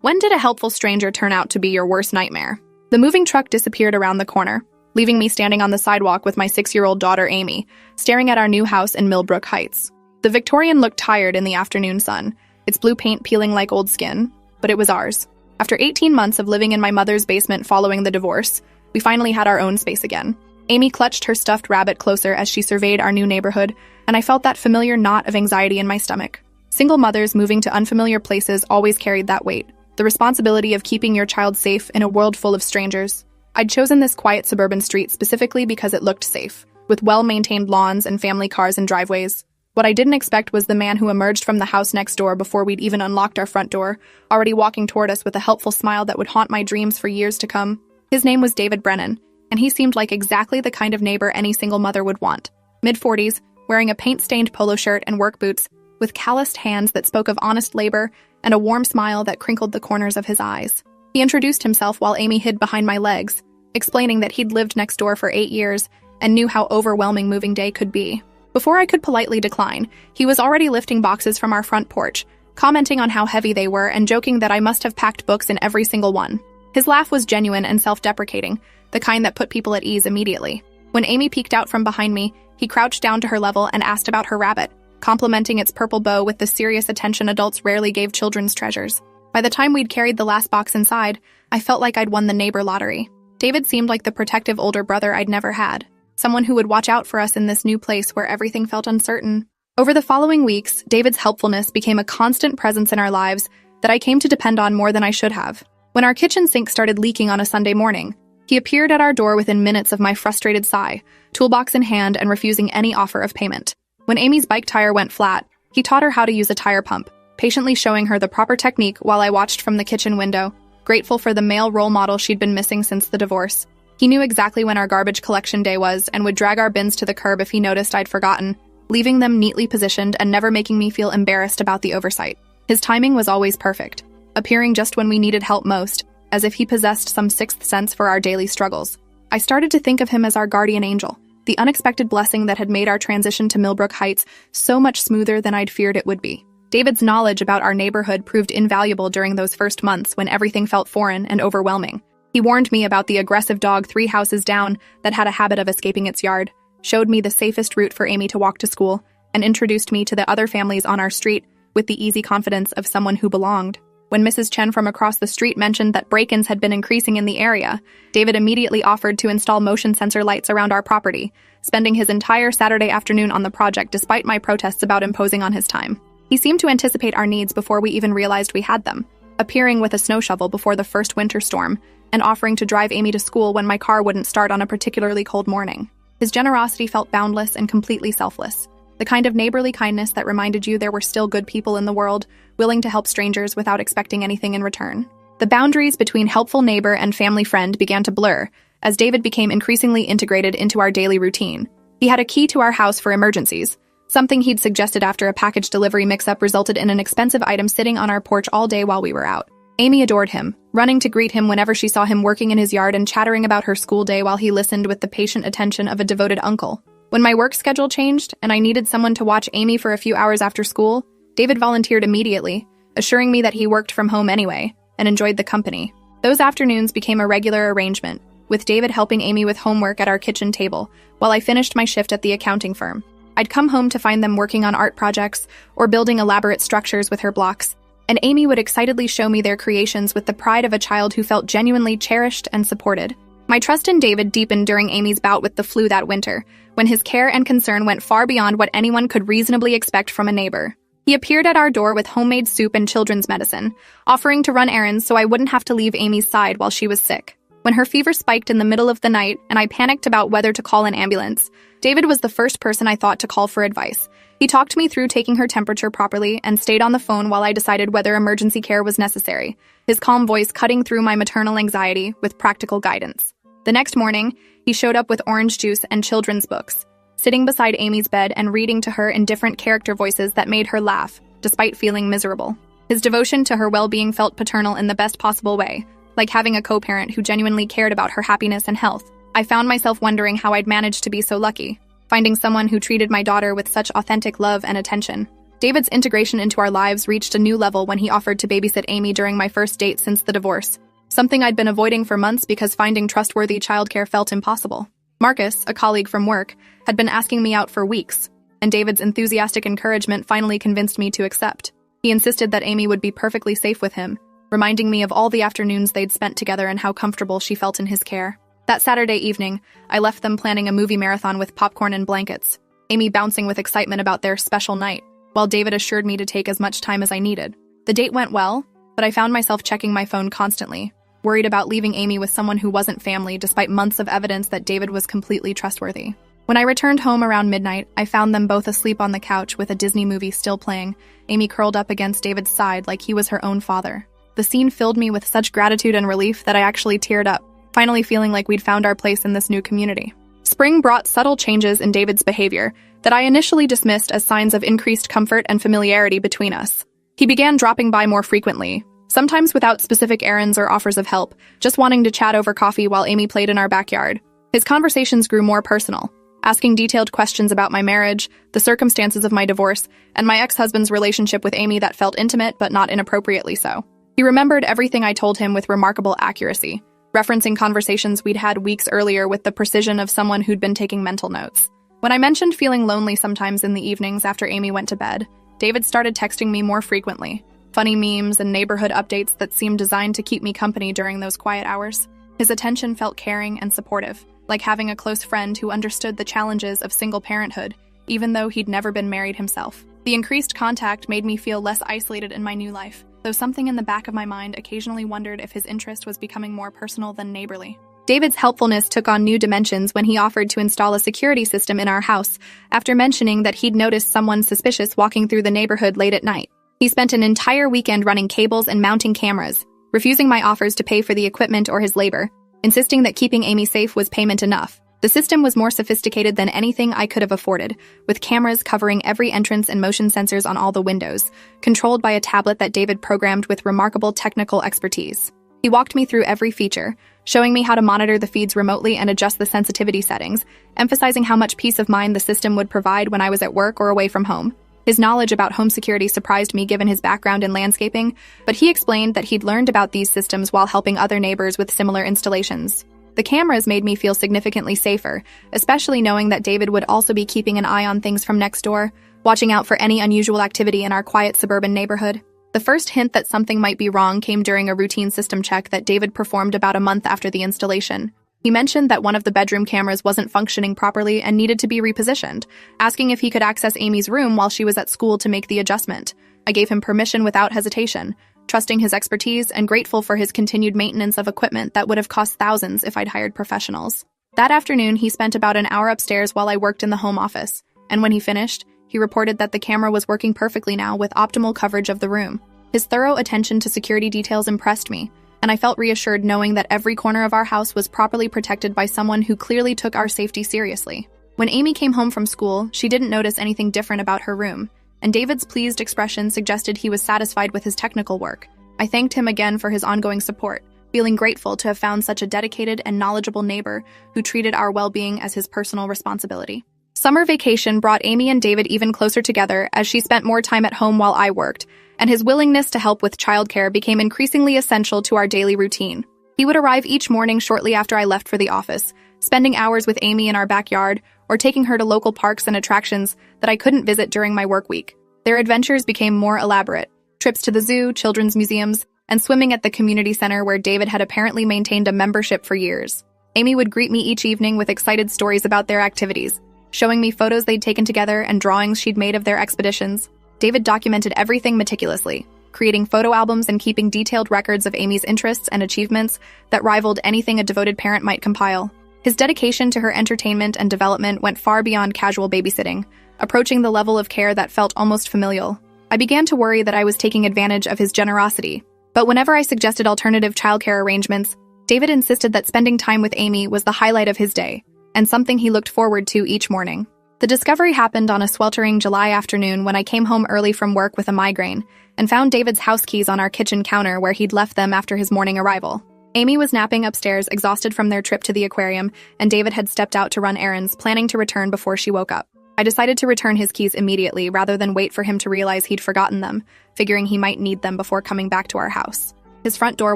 When did a helpful stranger turn out to be your worst nightmare? The moving truck disappeared around the corner, leaving me standing on the sidewalk with my 6-year-old daughter Amy, staring at our new house in Millbrook Heights. The Victorian looked tired in the afternoon sun, its blue paint peeling like old skin, but it was ours. After 18 months of living in my mother's basement following the divorce, we finally had our own space again. Amy clutched her stuffed rabbit closer as she surveyed our new neighborhood, and I felt that familiar knot of anxiety in my stomach. Single mothers moving to unfamiliar places always carried that weight, the responsibility of keeping your child safe in a world full of strangers. I'd chosen this quiet suburban street specifically because it looked safe, with well-maintained lawns and family cars and driveways. What I didn't expect was the man who emerged from the house next door before we'd even unlocked our front door, already walking toward us with a helpful smile that would haunt my dreams for years to come. His name was David Brennan, and he seemed like exactly the kind of neighbor any single mother would want. Mid-40s, wearing a paint-stained polo shirt and work boots, with calloused hands that spoke of honest labor and a warm smile that crinkled the corners of his eyes. He introduced himself while Amy hid behind my legs, explaining that he'd lived next door for 8 years and knew how overwhelming moving day could be. Before I could politely decline, he was already lifting boxes from our front porch, commenting on how heavy they were and joking that I must have packed books in every single one. His laugh was genuine and self-deprecating, the kind that put people at ease immediately. When Amy peeked out from behind me, he crouched down to her level and asked about her rabbit, complimenting its purple bow with the serious attention adults rarely gave children's treasures. By the time we'd carried the last box inside, I felt like I'd won the neighbor lottery. David seemed like the protective older brother I'd never had, someone who would watch out for us in this new place where everything felt uncertain. Over the following weeks, David's helpfulness became a constant presence in our lives that I came to depend on more than I should have. When our kitchen sink started leaking on a Sunday morning, he appeared at our door within minutes of my frustrated sigh, toolbox in hand and refusing any offer of payment. When Amy's bike tire went flat, he taught her how to use a tire pump, patiently showing her the proper technique while I watched from the kitchen window, grateful for the male role model she'd been missing since the divorce. He knew exactly when our garbage collection day was and would drag our bins to the curb if he noticed I'd forgotten, leaving them neatly positioned and never making me feel embarrassed about the oversight. His timing was always perfect, appearing just when we needed help most, as if he possessed some sixth sense for our daily struggles. I started to think of him as our guardian angel, the unexpected blessing that had made our transition to Millbrook Heights so much smoother than I'd feared it would be. David's knowledge about our neighborhood proved invaluable during those first months when everything felt foreign and overwhelming. He warned me about the aggressive dog 3 houses down that had a habit of escaping its yard, showed me the safest route for Amy to walk to school, and introduced me to the other families on our street with the easy confidence of someone who belonged. When Mrs. Chen from across the street mentioned that break-ins had been increasing in the area, David immediately offered to install motion sensor lights around our property, spending his entire Saturday afternoon on the project despite my protests about imposing on his time. He seemed to anticipate our needs before we even realized we had them, appearing with a snow shovel before the first winter storm, and offering to drive Amy to school when my car wouldn't start on a particularly cold morning. His generosity felt boundless and completely selfless, the kind of neighborly kindness that reminded you there were still good people in the world, willing to help strangers without expecting anything in return. The boundaries between helpful neighbor and family friend began to blur, as David became increasingly integrated into our daily routine. He had a key to our house for emergencies, something he'd suggested after a package delivery mix-up resulted in an expensive item sitting on our porch all day while we were out. Amy adored him, running to greet him whenever she saw him working in his yard and chattering about her school day while he listened with the patient attention of a devoted uncle. When my work schedule changed and I needed someone to watch Amy for a few hours after school, David volunteered immediately, assuring me that he worked from home anyway and enjoyed the company. Those afternoons became a regular arrangement, with David helping Amy with homework at our kitchen table while I finished my shift at the accounting firm. I'd come home to find them working on art projects or building elaborate structures with her blocks, and Amy would excitedly show me their creations with the pride of a child who felt genuinely cherished and supported. My trust in David deepened during Amy's bout with the flu that winter, when his care and concern went far beyond what anyone could reasonably expect from a neighbor. He appeared at our door with homemade soup and children's medicine, offering to run errands so I wouldn't have to leave Amy's side while she was sick. When her fever spiked in the middle of the night and I panicked about whether to call an ambulance, David was the first person I thought to call for advice. He talked me through taking her temperature properly and stayed on the phone while I decided whether emergency care was necessary, his calm voice cutting through my maternal anxiety with practical guidance. The next morning, he showed up with orange juice and children's books, sitting beside Amy's bed and reading to her in different character voices that made her laugh, despite feeling miserable. His devotion to her well-being felt paternal in the best possible way, like having a co-parent who genuinely cared about her happiness and health. I found myself wondering how I'd managed to be so lucky, finding someone who treated my daughter with such authentic love and attention. David's integration into our lives reached a new level when he offered to babysit Amy during my first date since the divorce, something I'd been avoiding for months because finding trustworthy childcare felt impossible. Marcus, a colleague from work, had been asking me out for weeks, and David's enthusiastic encouragement finally convinced me to accept. He insisted that Amy would be perfectly safe with him, reminding me of all the afternoons they'd spent together and how comfortable she felt in his care. That Saturday evening, I left them planning a movie marathon with popcorn and blankets, Amy bouncing with excitement about their special night, while David assured me to take as much time as I needed. The date went well, but I found myself checking my phone constantly, worried about leaving Amy with someone who wasn't family despite months of evidence that David was completely trustworthy. When I returned home around midnight, I found them both asleep on the couch with a Disney movie still playing, Amy curled up against David's side like he was her own father. The scene filled me with such gratitude and relief that I actually teared up, finally feeling like we'd found our place in this new community. Spring brought subtle changes in David's behavior that I initially dismissed as signs of increased comfort and familiarity between us. He began dropping by more frequently, sometimes without specific errands or offers of help, just wanting to chat over coffee while Amy played in our backyard. His conversations grew more personal, asking detailed questions about my marriage, the circumstances of my divorce, and my ex-husband's relationship with Amy that felt intimate but not inappropriately so. He remembered everything I told him with remarkable accuracy, referencing conversations we'd had weeks earlier with the precision of someone who'd been taking mental notes. When I mentioned feeling lonely sometimes in the evenings after Amy went to bed, David started texting me more frequently, funny memes and neighborhood updates that seemed designed to keep me company during those quiet hours. His attention felt caring and supportive, like having a close friend who understood the challenges of single parenthood, even though he'd never been married himself. The increased contact made me feel less isolated in my new life, though something in the back of my mind occasionally wondered if his interest was becoming more personal than neighborly. David's helpfulness took on new dimensions when he offered to install a security system in our house after mentioning that he'd noticed someone suspicious walking through the neighborhood late at night. He spent an entire weekend running cables and mounting cameras, refusing my offers to pay for the equipment or his labor, insisting that keeping Amy safe was payment enough. The system was more sophisticated than anything I could have afforded, with cameras covering every entrance and motion sensors on all the windows, controlled by a tablet that David programmed with remarkable technical expertise. He walked me through every feature, showing me how to monitor the feeds remotely and adjust the sensitivity settings, emphasizing how much peace of mind the system would provide when I was at work or away from home. His knowledge about home security surprised me given his background in landscaping, but he explained that he'd learned about these systems while helping other neighbors with similar installations. The cameras made me feel significantly safer, especially knowing that David would also be keeping an eye on things from next door, watching out for any unusual activity in our quiet suburban neighborhood. The first hint that something might be wrong came during a routine system check that David performed about a month after the installation. He mentioned that one of the bedroom cameras wasn't functioning properly and needed to be repositioned, asking if he could access Amy's room while she was at school to make the adjustment. I gave him permission without hesitation, trusting his expertise and grateful for his continued maintenance of equipment that would have cost thousands if I'd hired professionals. That afternoon, he spent about an hour upstairs while I worked in the home office, and when he finished, he reported that the camera was working perfectly now with optimal coverage of the room. His thorough attention to security details impressed me, and I felt reassured knowing that every corner of our house was properly protected by someone who clearly took our safety seriously. When Amy came home from school, she didn't notice anything different about her room, and David's pleased expression suggested he was satisfied with his technical work. I thanked him again for his ongoing support, feeling grateful to have found such a dedicated and knowledgeable neighbor who treated our well-being as his personal responsibility. Summer vacation brought Amy and David even closer together as she spent more time at home while I worked, and his willingness to help with childcare became increasingly essential to our daily routine. He would arrive each morning shortly after I left for the office, spending hours with Amy in our backyard or taking her to local parks and attractions that I couldn't visit during my work week. Their adventures became more elaborate, trips to the zoo, children's museums, and swimming at the community center where David had apparently maintained a membership for years. Amy would greet me each evening with excited stories about their activities, showing me photos they'd taken together and drawings she'd made of their expeditions. David documented everything meticulously, creating photo albums and keeping detailed records of Amy's interests and achievements that rivaled anything a devoted parent might compile. His dedication to her entertainment and development went far beyond casual babysitting, approaching the level of care that felt almost familial. I began to worry that I was taking advantage of his generosity, but whenever I suggested alternative childcare arrangements, David insisted that spending time with Amy was the highlight of his day, and something he looked forward to each morning. The discovery happened on a sweltering July afternoon when I came home early from work with a migraine and found David's house keys on our kitchen counter where he'd left them after his morning arrival. Amy was napping upstairs, exhausted from their trip to the aquarium, and David had stepped out to run errands, planning to return before she woke up. I decided to return his keys immediately rather than wait for him to realize he'd forgotten them, figuring he might need them before coming back to our house. His front door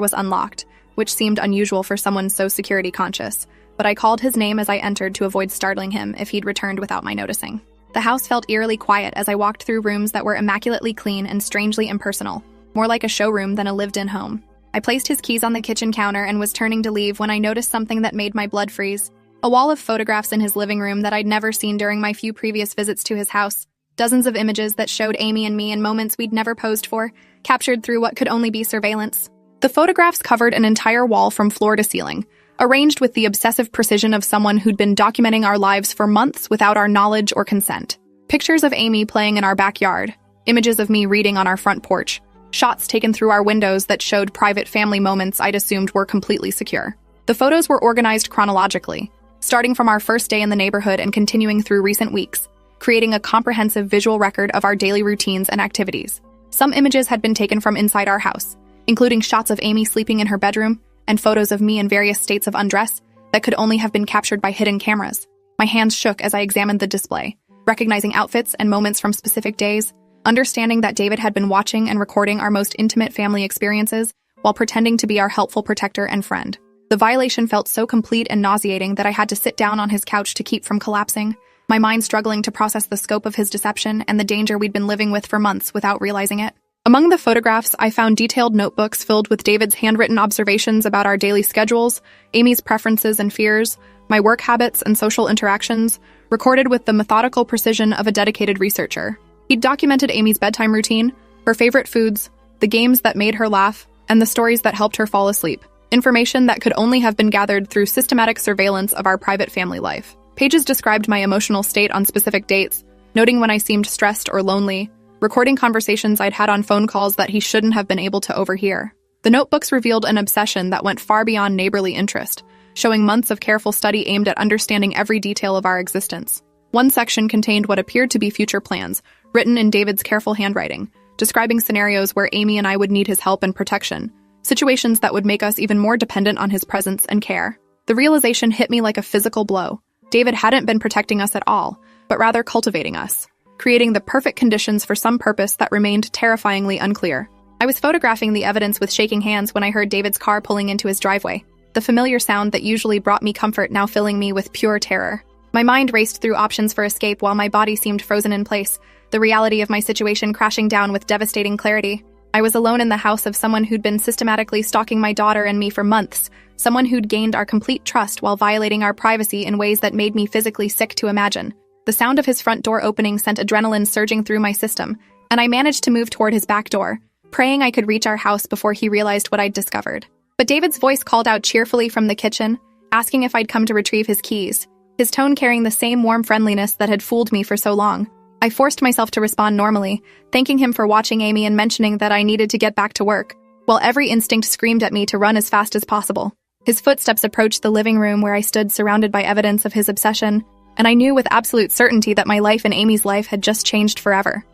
was unlocked, which seemed unusual for someone so security conscious, but I called his name as I entered to avoid startling him if he'd returned without my noticing. The house felt eerily quiet as I walked through rooms that were immaculately clean and strangely impersonal, more like a showroom than a lived-in home. I placed his keys on the kitchen counter and was turning to leave when I noticed something that made my blood freeze. A wall of photographs in his living room that I'd never seen during my few previous visits to his house. Dozens of images that showed Amy and me in moments we'd never posed for, captured through what could only be surveillance. The photographs covered an entire wall from floor to ceiling, arranged with the obsessive precision of someone who'd been documenting our lives for months without our knowledge or consent. Pictures of Amy playing in our backyard, images of me reading on our front porch, shots taken through our windows that showed private family moments I'd assumed were completely secure. The photos were organized chronologically, starting from our first day in the neighborhood and continuing through recent weeks, creating a comprehensive visual record of our daily routines and activities. Some images had been taken from inside our house, including shots of Amy sleeping in her bedroom and photos of me in various states of undress that could only have been captured by hidden cameras. My hands shook as I examined the display, recognizing outfits and moments from specific days, understanding that David had been watching and recording our most intimate family experiences while pretending to be our helpful protector and friend. The violation felt so complete and nauseating that I had to sit down on his couch to keep from collapsing, my mind struggling to process the scope of his deception and the danger we'd been living with for months without realizing it. Among the photographs, I found detailed notebooks filled with David's handwritten observations about our daily schedules, Amy's preferences and fears, my work habits and social interactions, recorded with the methodical precision of a dedicated researcher. He'd documented Amy's bedtime routine, her favorite foods, the games that made her laugh, and the stories that helped her fall asleep. Information that could only have been gathered through systematic surveillance of our private family life. Pages described my emotional state on specific dates, noting when I seemed stressed or lonely, recording conversations I'd had on phone calls that he shouldn't have been able to overhear. The notebooks revealed an obsession that went far beyond neighborly interest, showing months of careful study aimed at understanding every detail of our existence. One section contained what appeared to be future plans, written in David's careful handwriting, describing scenarios where Amy and I would need his help and protection, situations that would make us even more dependent on his presence and care. The realization hit me like a physical blow. David hadn't been protecting us at all, but rather cultivating us, creating the perfect conditions for some purpose that remained terrifyingly unclear. I was photographing the evidence with shaking hands when I heard David's car pulling into his driveway, the familiar sound that usually brought me comfort now filling me with pure terror. My mind raced through options for escape while my body seemed frozen in place, the reality of my situation crashing down with devastating clarity. I was alone in the house of someone who'd been systematically stalking my daughter and me for months, someone who'd gained our complete trust while violating our privacy in ways that made me physically sick to imagine. The sound of his front door opening sent adrenaline surging through my system, and I managed to move toward his back door, praying I could reach our house before he realized what I'd discovered. But David's voice called out cheerfully from the kitchen, asking if I'd come to retrieve his keys, his tone carrying the same warm friendliness that had fooled me for so long. I forced myself to respond normally, thanking him for watching Amy and mentioning that I needed to get back to work, while every instinct screamed at me to run as fast as possible. His footsteps approached the living room where I stood surrounded by evidence of his obsession, and I knew with absolute certainty that my life and Amy's life had just changed forever.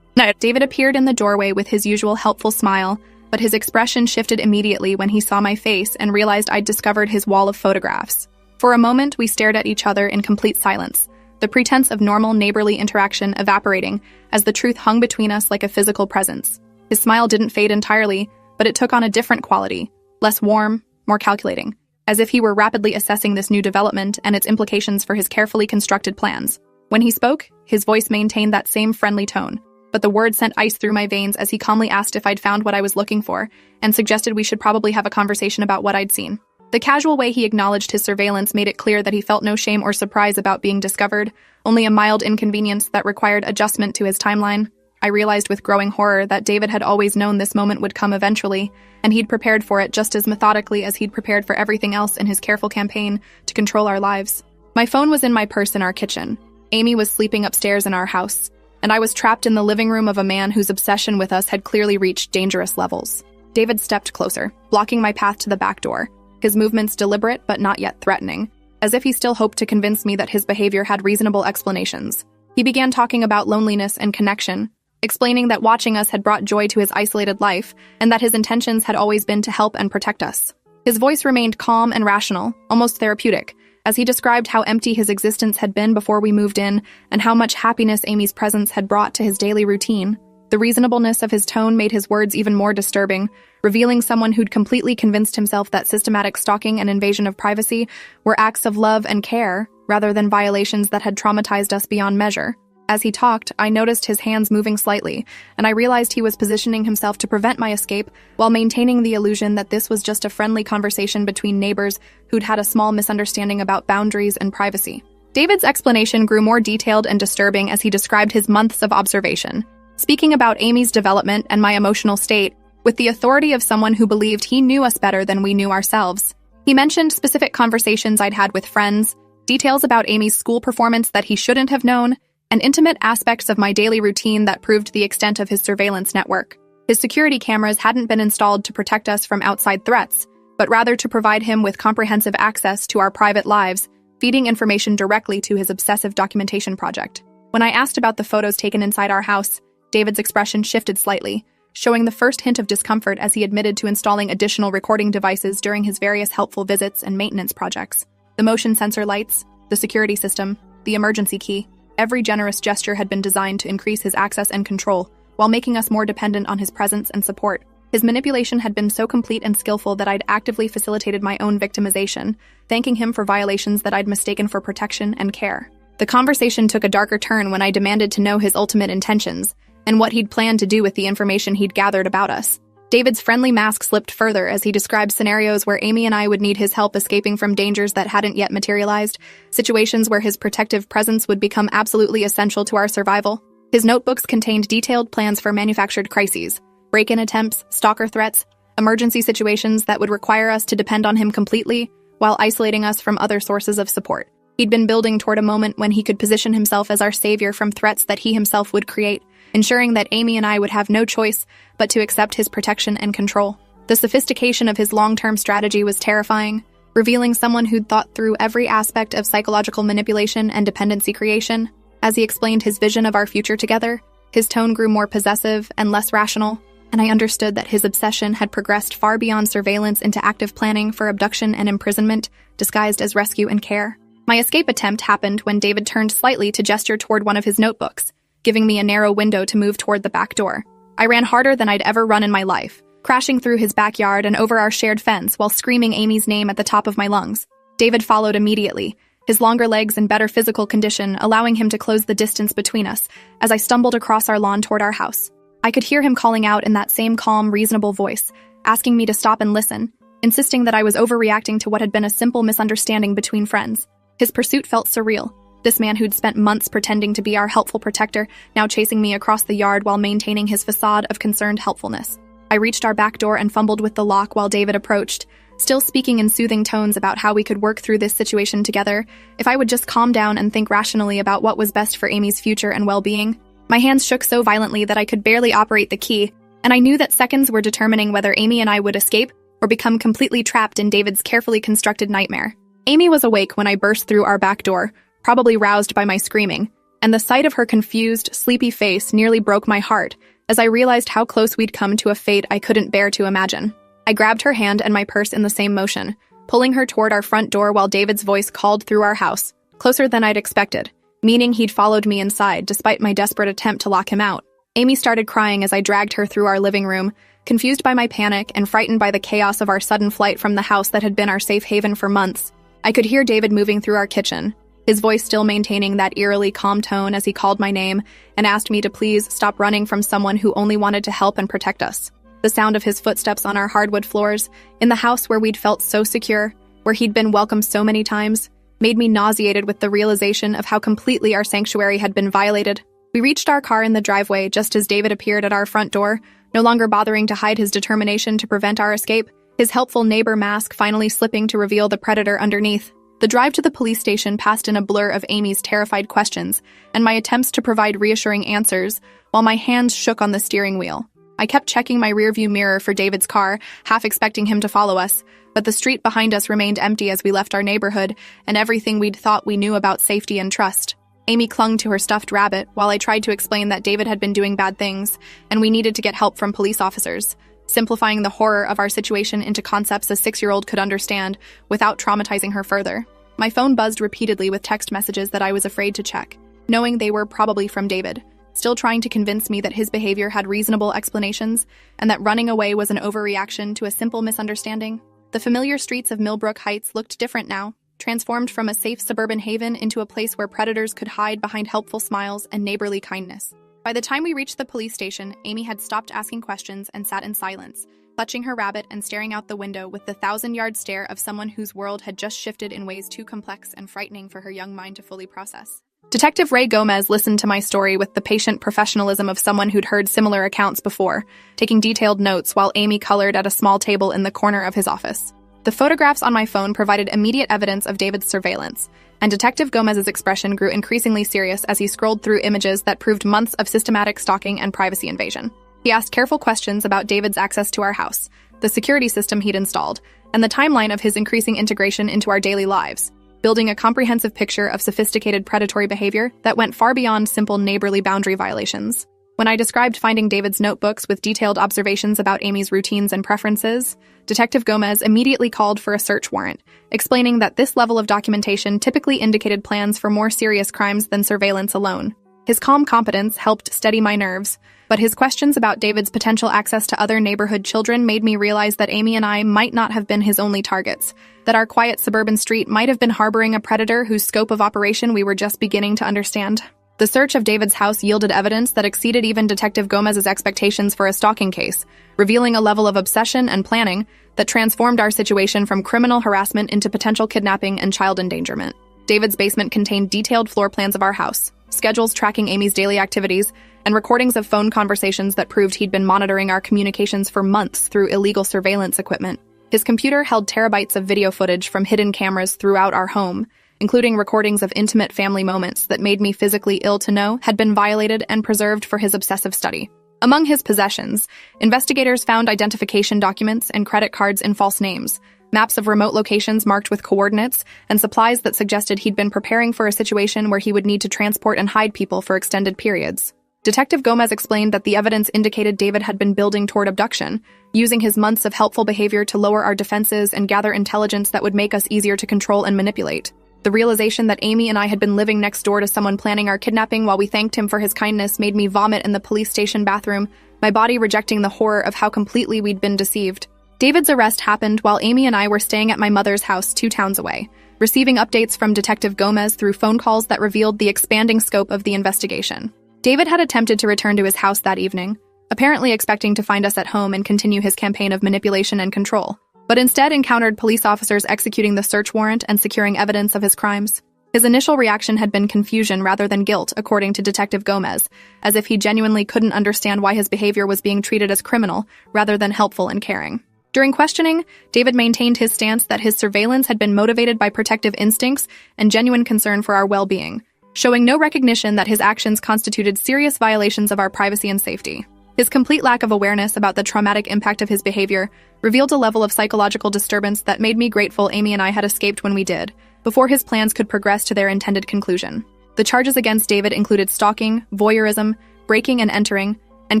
David appeared in the doorway with his usual helpful smile, but his expression shifted immediately when he saw my face and realized I'd discovered his wall of photographs. For a moment, we stared at each other in complete silence, the pretense of normal neighborly interaction evaporating as the truth hung between us like a physical presence. His smile didn't fade entirely, but it took on a different quality, less warm, more calculating, as if he were rapidly assessing this new development and its implications for his carefully constructed plans. When he spoke, his voice maintained that same friendly tone, but the words sent ice through my veins as he calmly asked if I'd found what I was looking for and suggested we should probably have a conversation about what I'd seen. The casual way he acknowledged his surveillance made it clear that he felt no shame or surprise about being discovered, only a mild inconvenience that required adjustment to his timeline. I realized with growing horror that David had always known this moment would come eventually, and he'd prepared for it just as methodically as he'd prepared for everything else in his careful campaign to control our lives. My phone was in my purse in our kitchen. Amy was sleeping upstairs in our house, and I was trapped in the living room of a man whose obsession with us had clearly reached dangerous levels. David stepped closer, blocking my path to the back door, his movements deliberate but not yet threatening, as if he still hoped to convince me that his behavior had reasonable explanations. He began talking about loneliness and connection, explaining that watching us had brought joy to his isolated life and that his intentions had always been to help and protect us. His voice remained calm and rational, almost therapeutic, as he described how empty his existence had been before we moved in and how much happiness Amy's presence had brought to his daily routine. The reasonableness of his tone made his words even more disturbing, revealing someone who'd completely convinced himself that systematic stalking and invasion of privacy were acts of love and care, rather than violations that had traumatized us beyond measure. As he talked, I noticed his hands moving slightly, and I realized he was positioning himself to prevent my escape while maintaining the illusion that this was just a friendly conversation between neighbors who'd had a small misunderstanding about boundaries and privacy. David's explanation grew more detailed and disturbing as he described his months of observation, speaking about Amy's development and my emotional state with the authority of someone who believed he knew us better than we knew ourselves. He mentioned specific conversations I'd had with friends, details about Amy's school performance that he shouldn't have known, and intimate aspects of my daily routine that proved the extent of his surveillance network. His security cameras hadn't been installed to protect us from outside threats, but rather to provide him with comprehensive access to our private lives, feeding information directly to his obsessive documentation project. When I asked about the photos taken inside our house, David's expression shifted slightly, showing the first hint of discomfort as he admitted to installing additional recording devices during his various helpful visits and maintenance projects. The motion sensor lights, the security system, the emergency key. Every generous gesture had been designed to increase his access and control, while making us more dependent on his presence and support. His manipulation had been so complete and skillful that I'd actively facilitated my own victimization, thanking him for violations that I'd mistaken for protection and care. The conversation took a darker turn when I demanded to know his ultimate intentions, and what he'd planned to do with the information he'd gathered about us. David's friendly mask slipped further as he described scenarios where Amy and I would need his help escaping from dangers that hadn't yet materialized, situations where his protective presence would become absolutely essential to our survival. His notebooks contained detailed plans for manufactured crises, break-in attempts, stalker threats, emergency situations that would require us to depend on him completely, while isolating us from other sources of support. He'd been building toward a moment when he could position himself as our savior from threats that he himself would create, ensuring that Amy and I would have no choice but to accept his protection and control. The sophistication of his long-term strategy was terrifying, revealing someone who'd thought through every aspect of psychological manipulation and dependency creation. As he explained his vision of our future together, his tone grew more possessive and less rational, and I understood that his obsession had progressed far beyond surveillance into active planning for abduction and imprisonment, disguised as rescue and care. My escape attempt happened when David turned slightly to gesture toward one of his notebooks, giving me a narrow window to move toward the back door. I ran harder than I'd ever run in my life, crashing through his backyard and over our shared fence while screaming Amy's name at the top of my lungs. David followed immediately, his longer legs in better physical condition allowing him to close the distance between us as I stumbled across our lawn toward our house. I could hear him calling out in that same calm, reasonable voice, asking me to stop and listen, insisting that I was overreacting to what had been a simple misunderstanding between friends. His pursuit felt surreal. This man who'd spent months pretending to be our helpful protector, now chasing me across the yard while maintaining his facade of concerned helpfulness. I reached our back door and fumbled with the lock while David approached, still speaking in soothing tones about how we could work through this situation together if I would just calm down and think rationally about what was best for Amy's future and well-being. My hands shook so violently that I could barely operate the key, and I knew that seconds were determining whether Amy and I would escape or become completely trapped in David's carefully constructed nightmare. Amy was awake when I burst through our back door, probably roused by my screaming, and the sight of her confused, sleepy face nearly broke my heart as I realized how close we'd come to a fate I couldn't bear to imagine. I grabbed her hand and my purse in the same motion, pulling her toward our front door while David's voice called through our house, closer than I'd expected, meaning he'd followed me inside despite my desperate attempt to lock him out. Amy started crying as I dragged her through our living room, confused by my panic and frightened by the chaos of our sudden flight from the house that had been our safe haven for months. I could hear David moving through our kitchen, his voice still maintaining that eerily calm tone as he called my name and asked me to please stop running from someone who only wanted to help and protect us. The sound of his footsteps on our hardwood floors, in the house where we'd felt so secure, where he'd been welcomed so many times, made me nauseated with the realization of how completely our sanctuary had been violated. We reached our car in the driveway just as David appeared at our front door, no longer bothering to hide his determination to prevent our escape, his helpful neighbor mask finally slipping to reveal the predator underneath. The drive to the police station passed in a blur of Amy's terrified questions and my attempts to provide reassuring answers while my hands shook on the steering wheel. I kept checking my rearview mirror for David's car, half expecting him to follow us, but the street behind us remained empty as we left our neighborhood and everything we'd thought we knew about safety and trust. Amy clung to her stuffed rabbit while I tried to explain that David had been doing bad things and we needed to get help from police officers, simplifying the horror of our situation into concepts a 6-year-old could understand without traumatizing her further. My phone buzzed repeatedly with text messages that I was afraid to check, knowing they were probably from David, still trying to convince me that his behavior had reasonable explanations and that running away was an overreaction to a simple misunderstanding. The familiar streets of Millbrook Heights looked different now, transformed from a safe suburban haven into a place where predators could hide behind helpful smiles and neighborly kindness. By the time we reached the police station, Amy had stopped asking questions and sat in silence, clutching her rabbit and staring out the window with the 1,000-yard stare of someone whose world had just shifted in ways too complex and frightening for her young mind to fully process. Detective Ray Gomez listened to my story with the patient professionalism of someone who'd heard similar accounts before, taking detailed notes while Amy colored at a small table in the corner of his office. The photographs on my phone provided immediate evidence of David's surveillance, and Detective Gomez's expression grew increasingly serious as he scrolled through images that proved months of systematic stalking and privacy invasion. He asked careful questions about David's access to our house, the security system he'd installed, and the timeline of his increasing integration into our daily lives, building a comprehensive picture of sophisticated predatory behavior that went far beyond simple neighborly boundary violations. When I described finding David's notebooks with detailed observations about Amy's routines and preferences, Detective Gomez immediately called for a search warrant, explaining that this level of documentation typically indicated plans for more serious crimes than surveillance alone. His calm competence helped steady my nerves, but his questions about David's potential access to other neighborhood children made me realize that Amy and I might not have been his only targets, that our quiet suburban street might have been harboring a predator whose scope of operation we were just beginning to understand. The search of David's house yielded evidence that exceeded even Detective Gomez's expectations for a stalking case, revealing a level of obsession and planning that transformed our situation from criminal harassment into potential kidnapping and child endangerment. David's basement contained detailed floor plans of our house, schedules tracking Amy's daily activities, and recordings of phone conversations that proved he'd been monitoring our communications for months through illegal surveillance equipment. His computer held terabytes of video footage from hidden cameras throughout our home, including recordings of intimate family moments that made me physically ill to know had been violated and preserved for his obsessive study. Among his possessions, investigators found identification documents and credit cards in false names, maps of remote locations marked with coordinates, and supplies that suggested he'd been preparing for a situation where he would need to transport and hide people for extended periods. Detective Gomez explained that the evidence indicated David had been building toward abduction, using his months of helpful behavior to lower our defenses and gather intelligence that would make us easier to control and manipulate. The realization that Amy and I had been living next door to someone planning our kidnapping while we thanked him for his kindness made me vomit in the police station bathroom, my body rejecting the horror of how completely we'd been deceived. David's arrest happened while Amy and I were staying at my mother's house 2 towns away, receiving updates from Detective Gomez through phone calls that revealed the expanding scope of the investigation. David had attempted to return to his house that evening, apparently expecting to find us at home and continue his campaign of manipulation and control, but instead encountered police officers executing the search warrant and securing evidence of his crimes. His initial reaction had been confusion rather than guilt, according to Detective Gomez, as if he genuinely couldn't understand why his behavior was being treated as criminal rather than helpful and caring. During questioning, David maintained his stance that his surveillance had been motivated by protective instincts and genuine concern for our well-being, showing no recognition that his actions constituted serious violations of our privacy and safety. His complete lack of awareness about the traumatic impact of his behavior revealed a level of psychological disturbance that made me grateful Amy and I had escaped when we did, before his plans could progress to their intended conclusion. The charges against David included stalking, voyeurism, breaking and entering, and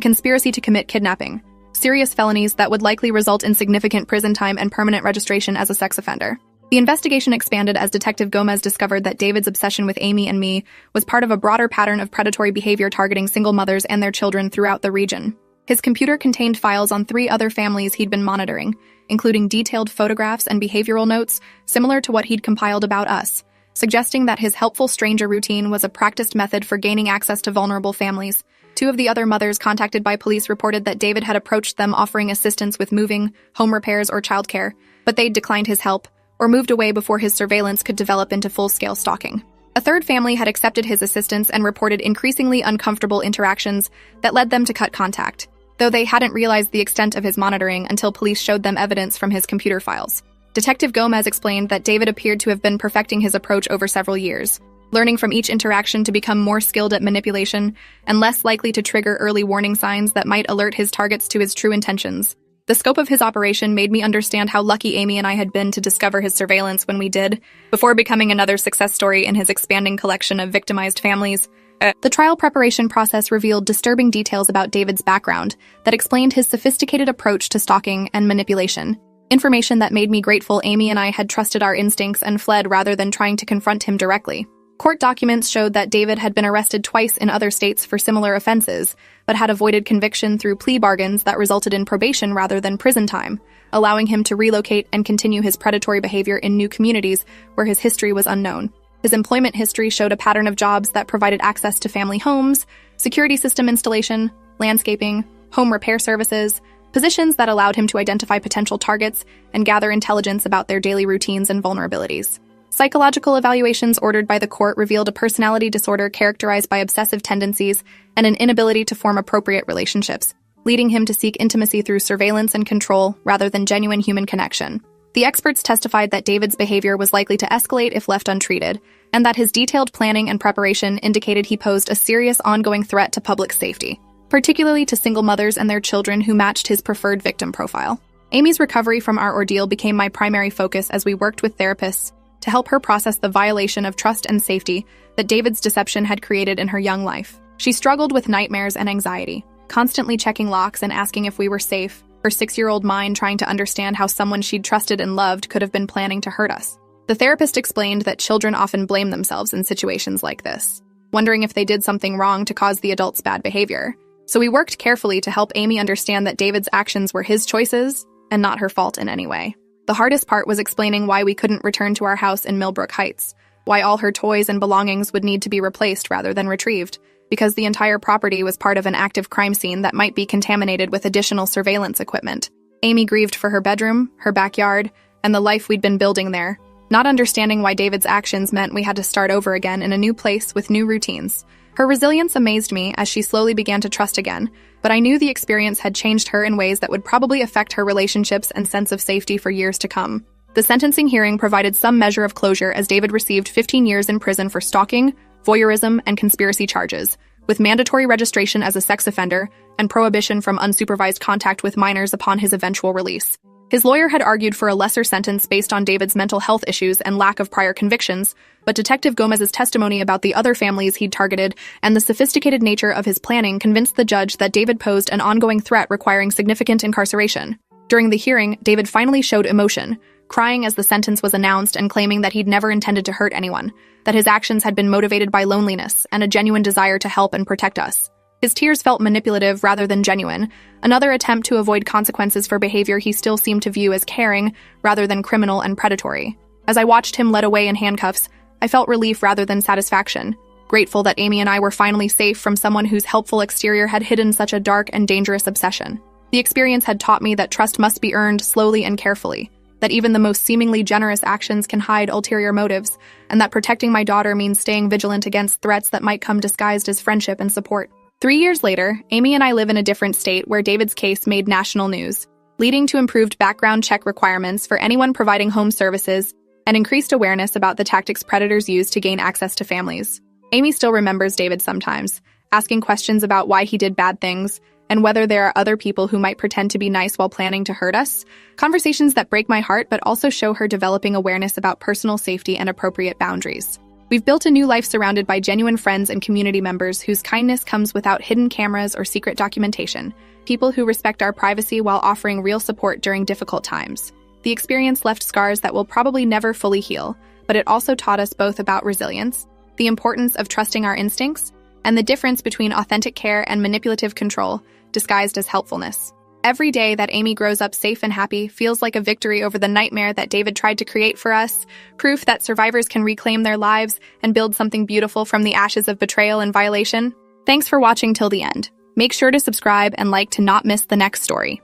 conspiracy to commit kidnapping, serious felonies that would likely result in significant prison time and permanent registration as a sex offender. The investigation expanded as Detective Gomez discovered that David's obsession with Amy and me was part of a broader pattern of predatory behavior targeting single mothers and their children throughout the region. His computer contained files on 3 other families he'd been monitoring, including detailed photographs and behavioral notes similar to what he'd compiled about us, suggesting that his helpful stranger routine was a practiced method for gaining access to vulnerable families. 2 of the other mothers contacted by police reported that David had approached them offering assistance with moving, home repairs, or childcare, but they'd declined his help, or moved away before his surveillance could develop into full-scale stalking. A 3rd family had accepted his assistance and reported increasingly uncomfortable interactions that led them to cut contact, though they hadn't realized the extent of his monitoring until police showed them evidence from his computer files. Detective Gomez explained that David appeared to have been perfecting his approach over several years, learning from each interaction to become more skilled at manipulation and less likely to trigger early warning signs that might alert his targets to his true intentions. The scope of his operation made me understand how lucky Amy and I had been to discover his surveillance when we did, before becoming another success story in his expanding collection of victimized families. The trial preparation process revealed disturbing details about David's background that explained his sophisticated approach to stalking and manipulation. Information that made me grateful Amy and I had trusted our instincts and fled rather than trying to confront him directly. Court documents showed that David had been arrested twice in other states for similar offenses, but had avoided conviction through plea bargains that resulted in probation rather than prison time, allowing him to relocate and continue his predatory behavior in new communities where his history was unknown. His employment history showed a pattern of jobs that provided access to family homes, security system installation, landscaping, home repair services, positions that allowed him to identify potential targets and gather intelligence about their daily routines and vulnerabilities. Psychological evaluations ordered by the court revealed a personality disorder characterized by obsessive tendencies and an inability to form appropriate relationships, leading him to seek intimacy through surveillance and control rather than genuine human connection. The experts testified that David's behavior was likely to escalate if left untreated, and that his detailed planning and preparation indicated he posed a serious ongoing threat to public safety, particularly to single mothers and their children who matched his preferred victim profile. Amy's recovery from our ordeal became my primary focus as we worked with therapists to help her process the violation of trust and safety that David's deception had created in her young life. She struggled with nightmares and anxiety, constantly checking locks and asking if we were safe, her 6-year-old mind trying to understand how someone she'd trusted and loved could have been planning to hurt us. The therapist explained that children often blame themselves in situations like this, wondering if they did something wrong to cause the adult's bad behavior. So we worked carefully to help Amy understand that David's actions were his choices and not her fault in any way. The hardest part was explaining why we couldn't return to our house in Millbrook Heights, why all her toys and belongings would need to be replaced rather than retrieved, because the entire property was part of an active crime scene that might be contaminated with additional surveillance equipment. Amy grieved for her bedroom, her backyard, and the life we'd been building there, not understanding why David's actions meant we had to start over again in a new place with new routines. Her resilience amazed me as she slowly began to trust again, but I knew the experience had changed her in ways that would probably affect her relationships and sense of safety for years to come. The sentencing hearing provided some measure of closure as David received 15 years in prison for stalking, voyeurism, and conspiracy charges, with mandatory registration as a sex offender and prohibition from unsupervised contact with minors upon his eventual release. His lawyer had argued for a lesser sentence based on David's mental health issues and lack of prior convictions, but Detective Gomez's testimony about the other families he'd targeted and the sophisticated nature of his planning convinced the judge that David posed an ongoing threat requiring significant incarceration. During the hearing, David finally showed emotion, crying as the sentence was announced and claiming that he'd never intended to hurt anyone, that his actions had been motivated by loneliness and a genuine desire to help and protect us. His tears felt manipulative rather than genuine, another attempt to avoid consequences for behavior he still seemed to view as caring rather than criminal and predatory. As I watched him led away in handcuffs, I felt relief rather than satisfaction, grateful that Amy and I were finally safe from someone whose helpful exterior had hidden such a dark and dangerous obsession. The experience had taught me that trust must be earned slowly and carefully, that even the most seemingly generous actions can hide ulterior motives, and that protecting my daughter means staying vigilant against threats that might come disguised as friendship and support. 3 years later, Amy and I live in a different state where David's case made national news, leading to improved background check requirements for anyone providing home services and increased awareness about the tactics predators use to gain access to families. Amy still remembers David sometimes, asking questions about why he did bad things and whether there are other people who might pretend to be nice while planning to hurt us, conversations that break my heart but also show her developing awareness about personal safety and appropriate boundaries. We've built a new life surrounded by genuine friends and community members whose kindness comes without hidden cameras or secret documentation, people who respect our privacy while offering real support during difficult times. The experience left scars that will probably never fully heal, but it also taught us both about resilience, the importance of trusting our instincts, and the difference between authentic care and manipulative control, disguised as helpfulness. Every day that Amy grows up safe and happy feels like a victory over the nightmare that David tried to create for us, proof that survivors can reclaim their lives and build something beautiful from the ashes of betrayal and violation. Thanks for watching till the end. Make sure to subscribe and like to not miss the next story.